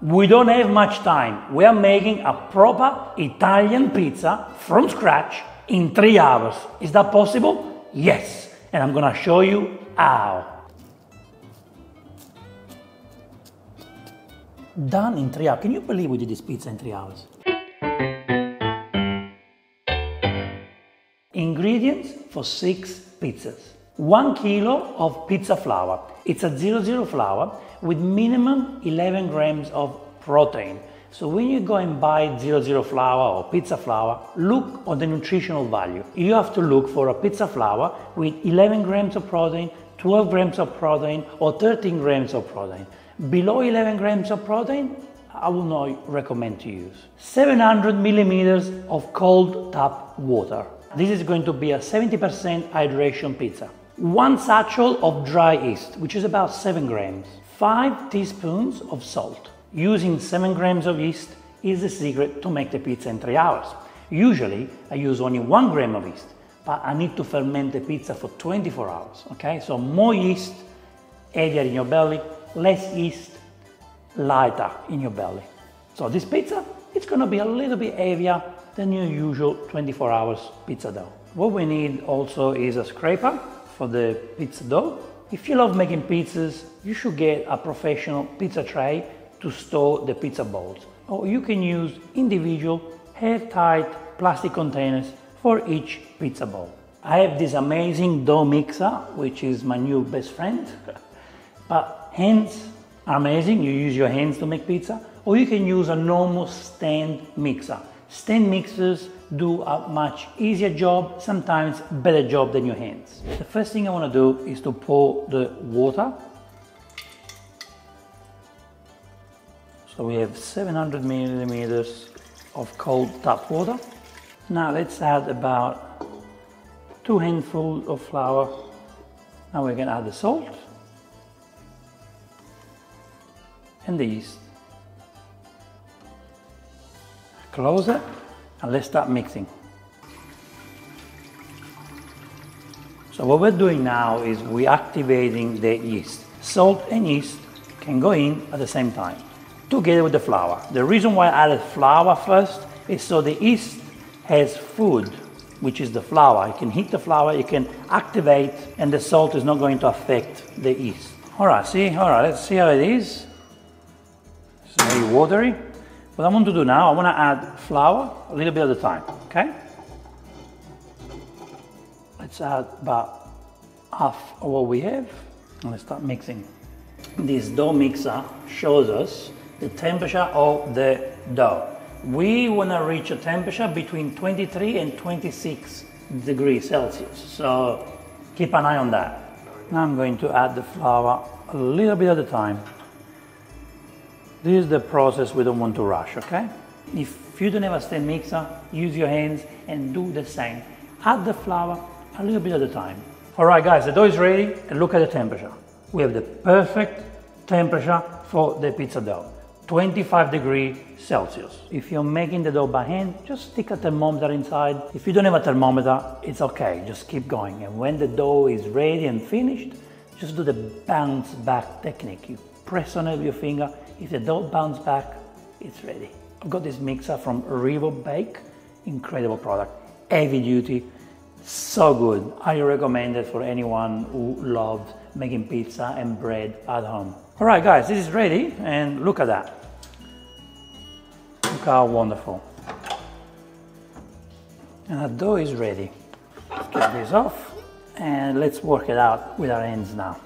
We don't have much time. We are making a proper Italian pizza from scratch in 3 hours. Is that possible? Yes. And I'm gonna show you how. Done in 3 hours. Can you believe we did this pizza in 3 hours? Ingredients for 6 pizzas. 1 kilo of pizza flour. It's a 00 flour with minimum 11 grams of protein. So when you go and buy 00 flour or pizza flour, look on the nutritional value. You have to look for a pizza flour with 11 grams of protein, 12 grams of protein, or 13 grams of protein. Below 11 grams of protein, I will not recommend to use. 700 millimeters of cold tap water. This is going to be a 70% hydration pizza. 1 satchel of dry yeast, which is about 7 grams. 5 teaspoons of salt. Using 7 grams of yeast is the secret to make the pizza in 3 hours. Usually, I use only 1 gram of yeast, but I need to ferment the pizza for 24 hours, okay? So more yeast, heavier in your belly, less yeast, lighter in your belly. So this pizza, it's gonna be a little bit heavier than your usual 24 hours pizza dough. What we need also is a scraper for the pizza dough. If you love making pizzas, you should get a professional pizza tray to store the pizza balls. Or you can use individual airtight plastic containers for each pizza ball. I have this amazing dough mixer, which is my new best friend. But hands are amazing, you use your hands to make pizza, or you can use a normal stand mixer. Stand mixers do a much easier job, sometimes better job than your hands. The first thing I want to do is to pour the water. So we have 700 milliliters of cold tap water. Now let's add about 2 handfuls of flour. Now we're going to add the salt and the yeast. Close it and let's start mixing. So what we're doing now is we're activating the yeast. Salt and yeast can go in at the same time, together with the flour. The reason why I added flour first is so the yeast has food, which is the flour. You can heat the flour, you can activate, and the salt is not going to affect the yeast. All right, let's see how it is. It's very watery. What I want to do now, I want to add flour a little bit at a time, okay? Let's add about half of what we have, and let's start mixing. This dough mixer shows us the temperature of the dough. We want to reach a temperature between 23 and 26 degrees Celsius, so keep an eye on that. Now I'm going to add the flour a little bit at a time. This is the process we don't want to rush, okay? If you don't have a stand mixer, use your hands and do the same. Add the flour a little bit at a time. All right, guys, the dough is ready, and look at the temperature. We have the perfect temperature for the pizza dough, 25 degrees Celsius. If you're making the dough by hand, just stick a thermometer inside. If you don't have a thermometer, it's okay, just keep going. And when the dough is ready and finished, just do the bounce back technique. You press on it with your finger. If the dough bounces back, it's ready. I've got this mixer from Revo Bake, incredible product, heavy duty, so good. I recommend it for anyone who loves making pizza and bread at home. All right, guys, this is ready, and look at that. Look how wonderful. And the dough is ready. Let's get this off, and let's work it out with our hands now.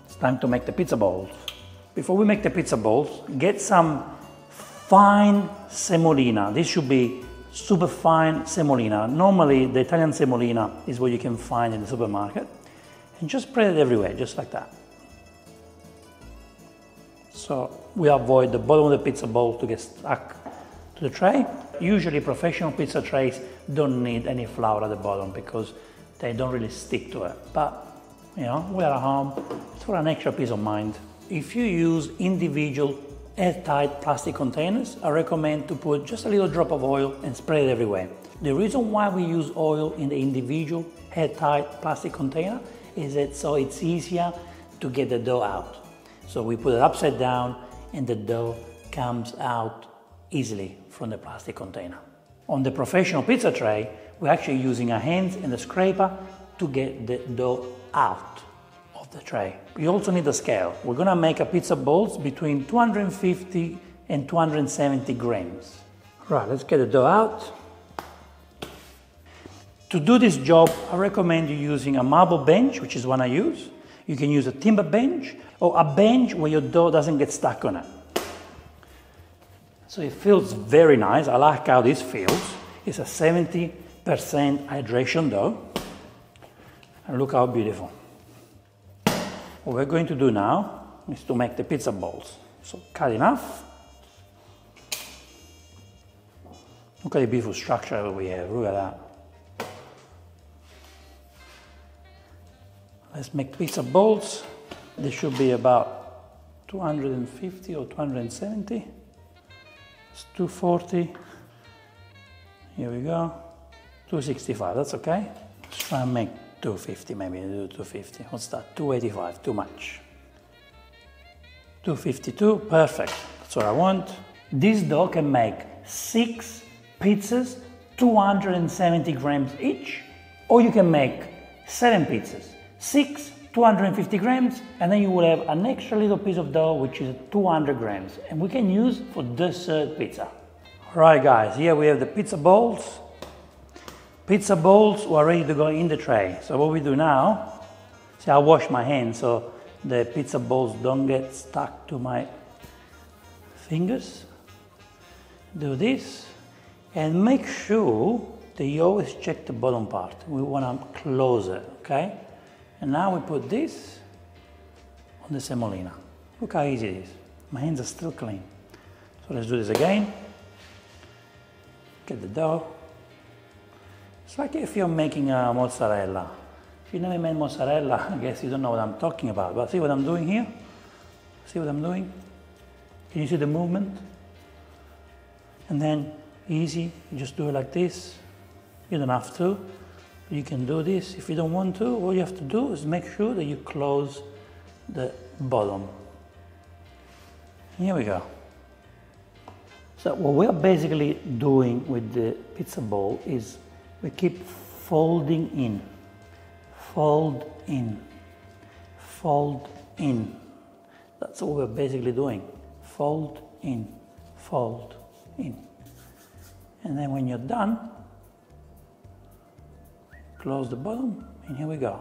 It's time to make the pizza balls. Before we make the pizza balls, get some fine semolina. This should be super fine semolina. Normally, the Italian semolina is what you can find in the supermarket. And just spread it everywhere, just like that. So we avoid the bottom of the pizza bowl to get stuck to the tray. Usually, professional pizza trays don't need any flour at the bottom because they don't really stick to it. But, you know, we're at home, it's for an extra peace of mind. If you use individual airtight plastic containers, I recommend to put just a little drop of oil and spread it everywhere. The reason why we use oil in the individual airtight plastic container is that so it's easier to get the dough out. So we put it upside down and the dough comes out easily from the plastic container. On the professional pizza tray, we're actually using our hands and the scraper to get the dough out of the tray. You also need a scale. We're gonna make a pizza balls between 250 and 270 grams. Right, let's get the dough out. To do this job, I recommend you using a marble bench, which is one I use. You can use a timber bench or a bench where your dough doesn't get stuck on it. So it feels very nice. I like how this feels. It's a 70% hydration dough. And look how beautiful. What we're going to do now is to make the pizza balls. So cut enough. Look at the beautiful structure that we have. Look at that. Let's make pizza balls. They should be about 250 or 270. It's 240. Here we go. 265, that's okay. Let's try and make 250, maybe do 250. What's that? 285, too much. 252, perfect. That's what I want. This dough can make 6 pizzas, 270 grams each, or you can make 7 pizzas. 6, 250 grams, and then you will have an extra little piece of dough, which is 200 grams, and we can use for dessert pizza. All right, guys, here we have the pizza balls. Pizza balls are ready to go in the tray. So what we do now, see, I wash my hands so the pizza balls don't get stuck to my fingers. Do this, and make sure that you always check the bottom part. We want to close it, okay? And now we put this on the semolina. Look how easy it is. My hands are still clean. So let's do this again. Get the dough. It's like if you're making a mozzarella. If you never made mozzarella, I guess you don't know what I'm talking about. But see what I'm doing here? See what I'm doing? Can you see the movement? And then easy, you just do it like this. You don't have to. You can do this. If you don't want to, all you have to do is make sure that you close the bottom. Here we go. So what we're basically doing with the pizza ball is we keep folding in, fold in, fold in. That's what we're basically doing. Fold in, fold in. And then when you're done, close the bottom, and here we go.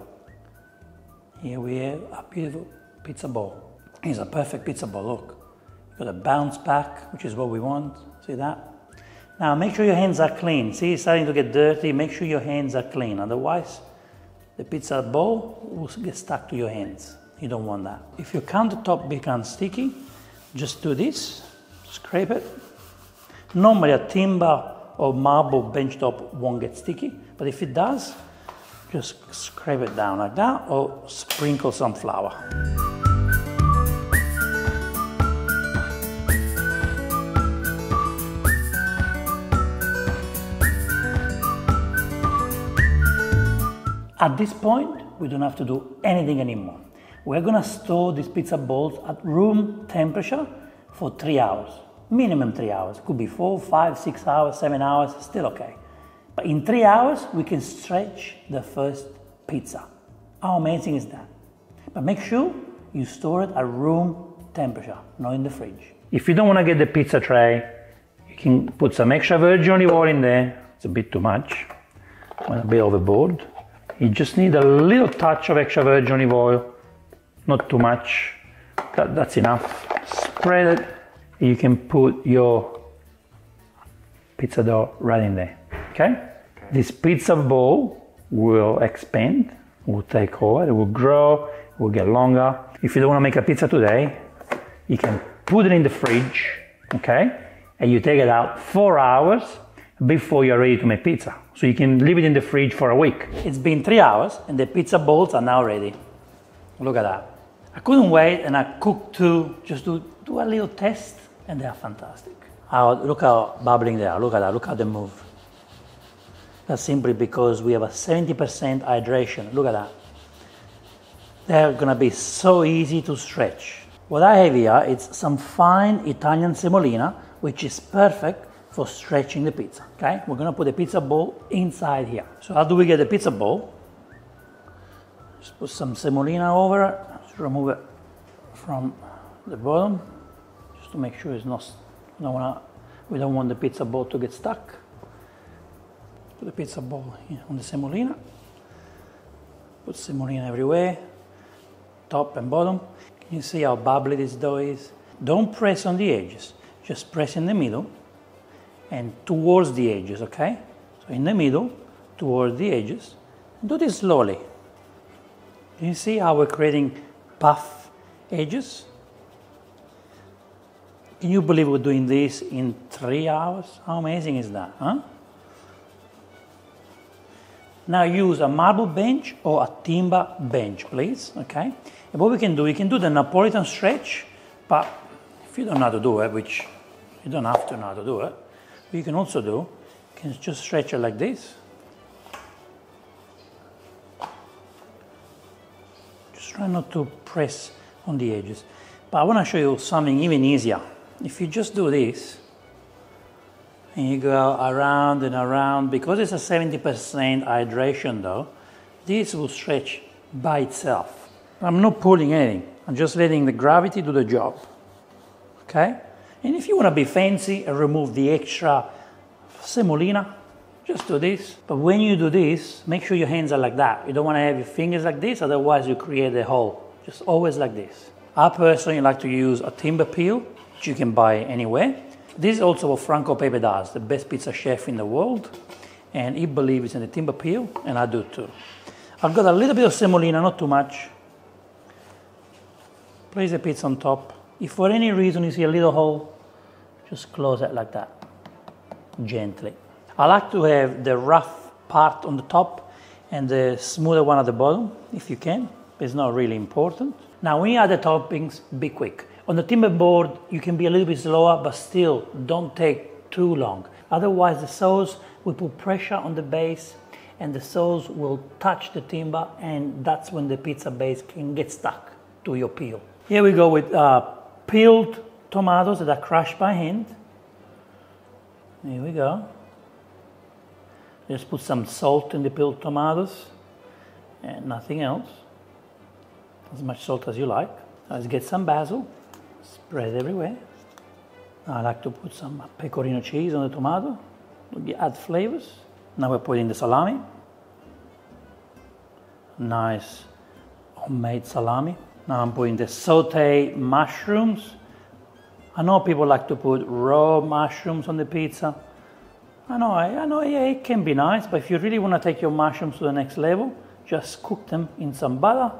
Here we have a beautiful pizza ball. It's a perfect pizza ball, look. Got a bounce back, which is what we want. See that? Now make sure your hands are clean. See, it's starting to get dirty. Make sure your hands are clean. Otherwise, the pizza ball will get stuck to your hands. You don't want that. If your countertop becomes sticky, just do this. Scrape it. Normally a timber or marble benchtop won't get sticky, but if it does, just scrape it down like that or sprinkle some flour. At this point, we don't have to do anything anymore. We're gonna store these pizza balls at room temperature for 3 hours. Minimum 3 hours. Could be 4, 5, 6 hours, 7 hours, still okay. But in 3 hours, we can stretch the first pizza. How amazing is that? But make sure you store it at room temperature, not in the fridge. If you don't want to get the pizza tray, you can put some extra virgin olive oil in there. It's a bit too much, went a bit overboard. You just need a little touch of extra virgin olive oil, not too much. That's enough. Spread it. You can put your pizza dough right in there, okay? This pizza ball will expand, will take over, it will grow, it will get longer. If you don't want to make a pizza today, you can put it in the fridge, okay? And you take it out 4 hours before you're ready to make pizza. So you can leave it in the fridge for a week. It's been 3 hours and the pizza balls are now ready. Look at that. I couldn't wait and I cooked two, just to do a little test, and they are fantastic. Look how bubbling they are, look at that, look how they move. That's simply because we have a 70% hydration, look at that. They're gonna be so easy to stretch. What I have here is some fine Italian semolina, which is perfect for stretching the pizza, okay? We're gonna put the pizza ball inside here. So how do we get the pizza ball? Just put some semolina over it, just remove it from the bottom, just to make sure it's not, we don't want the pizza ball to get stuck. Put the pizza ball here on the semolina. Put semolina everywhere, top and bottom. Can you see how bubbly this dough is? Don't press on the edges, just press in the middle and towards the edges, okay? So in the middle, towards the edges. Do this slowly. Can you see how we're creating puff edges? Can you believe we're doing this in 3 hours? How amazing is that, huh? Now use a marble bench or a timber bench, please, okay? And what we can do the Napolitan stretch, but if you don't know how to do it, which you don't have to know how to do it, what you can also do, you can just stretch it like this. Just try not to press on the edges. But I want to show you something even easier. If you just do this, and you go around and around, because it's a 70% hydration dough, this will stretch by itself. I'm not pulling anything, I'm just letting the gravity do the job, okay? And if you want to be fancy and remove the extra semolina, just do this. But when you do this, make sure your hands are like that. You don't want to have your fingers like this, otherwise you create a hole. Just always like this. I personally like to use a timber peel, which you can buy anywhere. This is also what Franco Pepe does, the best pizza chef in the world. And he believes in the timber peel, and I do too. I've got a little bit of semolina, not too much. Place the pizza on top. If for any reason you see a little hole, just close it like that, gently. I like to have the rough part on the top and the smoother one at the bottom, if you can. It's not really important. Now when you add the toppings, be quick. On the timber board, you can be a little bit slower, but still don't take too long. Otherwise the sauce will put pressure on the base and the sauce will touch the timber, and that's when the pizza base can get stuck to your peel. Here we go with peeled tomatoes that are crushed by hand. Here we go. Just put some salt in the peeled tomatoes and nothing else. As much salt as you like. Let's get some basil, spread everywhere. I like to put some pecorino cheese on the tomato to add flavors. Now we're putting the salami. Nice homemade salami. Now I'm putting the sauteed mushrooms. I know people like to put raw mushrooms on the pizza. I know, yeah, it can be nice, but if you really want to take your mushrooms to the next level, just cook them in some butter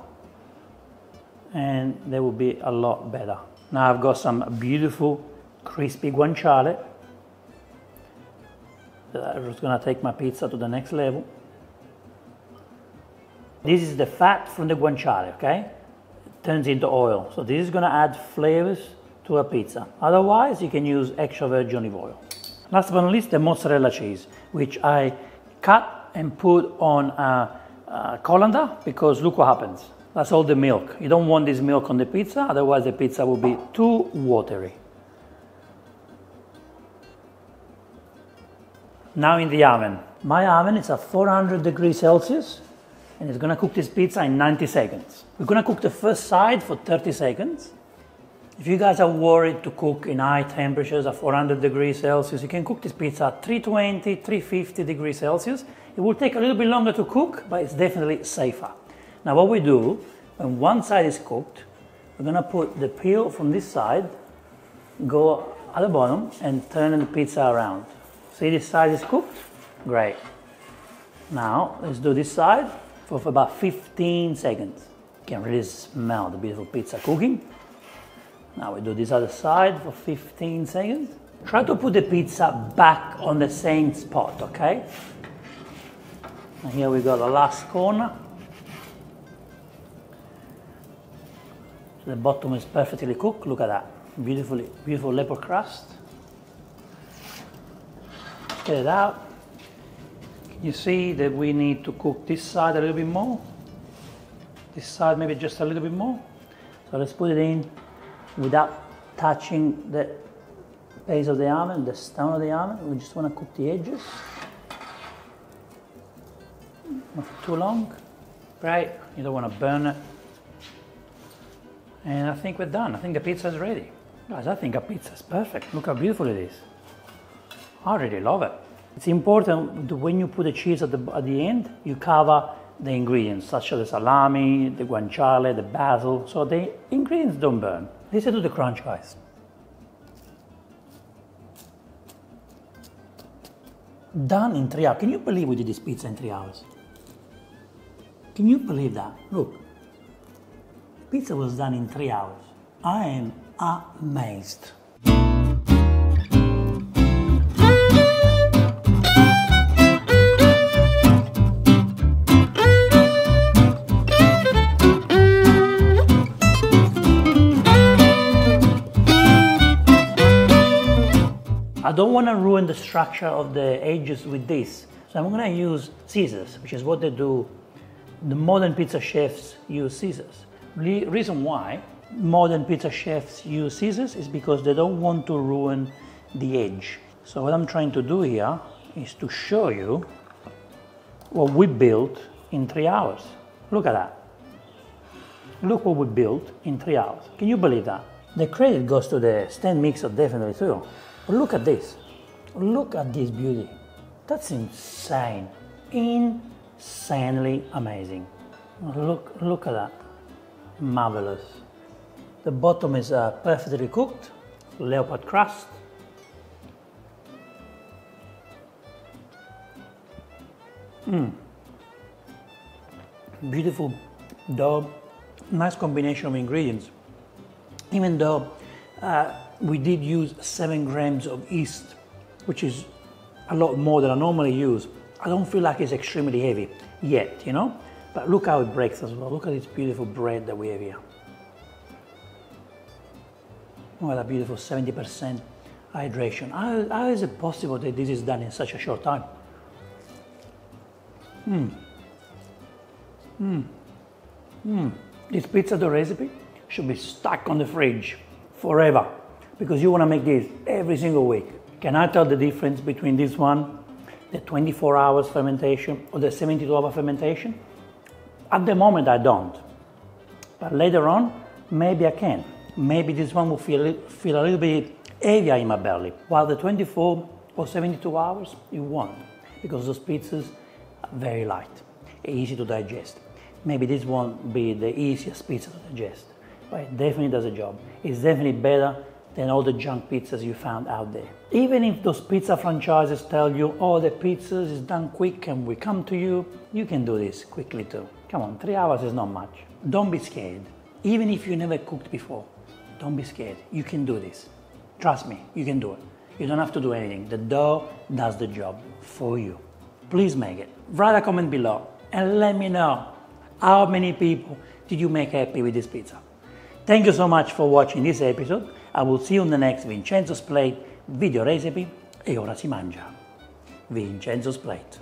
and they will be a lot better. Now I've got some beautiful crispy guanciale. I'm just going to take my pizza to the next level. This is the fat from the guanciale, okay? It turns into oil. So this is going to add flavors to a pizza. Otherwise, you can use extra virgin olive oil. Last but not least, the mozzarella cheese, which I cut and put on a colander, because look what happens. That's all the milk. You don't want this milk on the pizza, otherwise the pizza will be too watery. Now in the oven. My oven is at 400 degrees Celsius, and it's gonna cook this pizza in 90 seconds. We're gonna cook the first side for 30 seconds. If you guys are worried to cook in high temperatures at 400 degrees Celsius, you can cook this pizza at 320, 350 degrees Celsius. It will take a little bit longer to cook, but it's definitely safer. Now what we do, when one side is cooked, we're gonna put the peel from this side, go at the bottom, and turn the pizza around. See, this side is cooked? Great. Now, let's do this side for about 15 seconds. You can really smell the beautiful pizza cooking. Now we do this other side for 15 seconds. Try to put the pizza back on the same spot, okay? And here we go, the last corner. So the bottom is perfectly cooked, look at that. Beautiful leopard crust. Get it out. Can you see that we need to cook this side a little bit more? This side maybe just a little bit more. So let's put it in without touching the base of the oven, the stone of the oven. We just want to cook the edges. Not too long, right? You don't want to burn it. And I think we're done. I think the pizza is ready. Guys, I think our pizza is perfect. Look how beautiful it is. I really love it. It's important that when you put the cheese at the end, you cover the ingredients, such as the salami, the guanciale, the basil, so the ingredients don't burn. Listen to the crunch, guys. Done in 3 hours. Can you believe we did this pizza in 3 hours? Can you believe that? Look, pizza was done in 3 hours. I am amazed. I don't want to ruin the structure of the edges with this, so I'm going to use scissors, which is what they do. The modern pizza chefs use scissors. The reason why modern pizza chefs use scissors is because they don't want to ruin the edge. So what I'm trying to do here is to show you what we built in 3 hours. Look at that. Look what we built in 3 hours. Can you believe that? The credit goes to the stand mixer definitely too. But look at this. Look at this beauty. That's insane. Insanely amazing. Look at that. Marvelous. The bottom is perfectly cooked. Leopard crust. Beautiful dough. Nice combination of ingredients. Even though we did use 7 grams of yeast, which is a lot more than I normally use. I don't feel like it's extremely heavy yet, you know? But look how it breaks as well. Look at this beautiful bread that we have here. Look at that beautiful 70% hydration. How is it possible that this is done in such a short time? This pizza dough recipe should be stuck on the fridge forever, because you want to make this every single week. Can I tell the difference between this one, the 24 hours fermentation, or the 72-hour fermentation? At the moment I don't, but later on maybe I can. Maybe this one will feel a little bit heavier in my belly, while the 24 or 72 hours it won't, because those pizzas are very light, easy to digest. Maybe this won't be the easiest pizza to digest, but it definitely does a job. It's definitely better than all the junk pizzas you found out there. Even if those pizza franchises tell you, oh, the pizzas is done quick and we come to you, you can do this quickly too. Come on, 3 hours is not much. Don't be scared. Even if you never cooked before, don't be scared. You can do this. Trust me, you can do it. You don't have to do anything. The dough does the job for you. Please make it. Write a comment below and let me know how many people did you make happy with this pizza. Thank you so much for watching this episode. I will see you on the next Vincenzo's Plate video recipe. E ora si mangia. Vincenzo's Plate.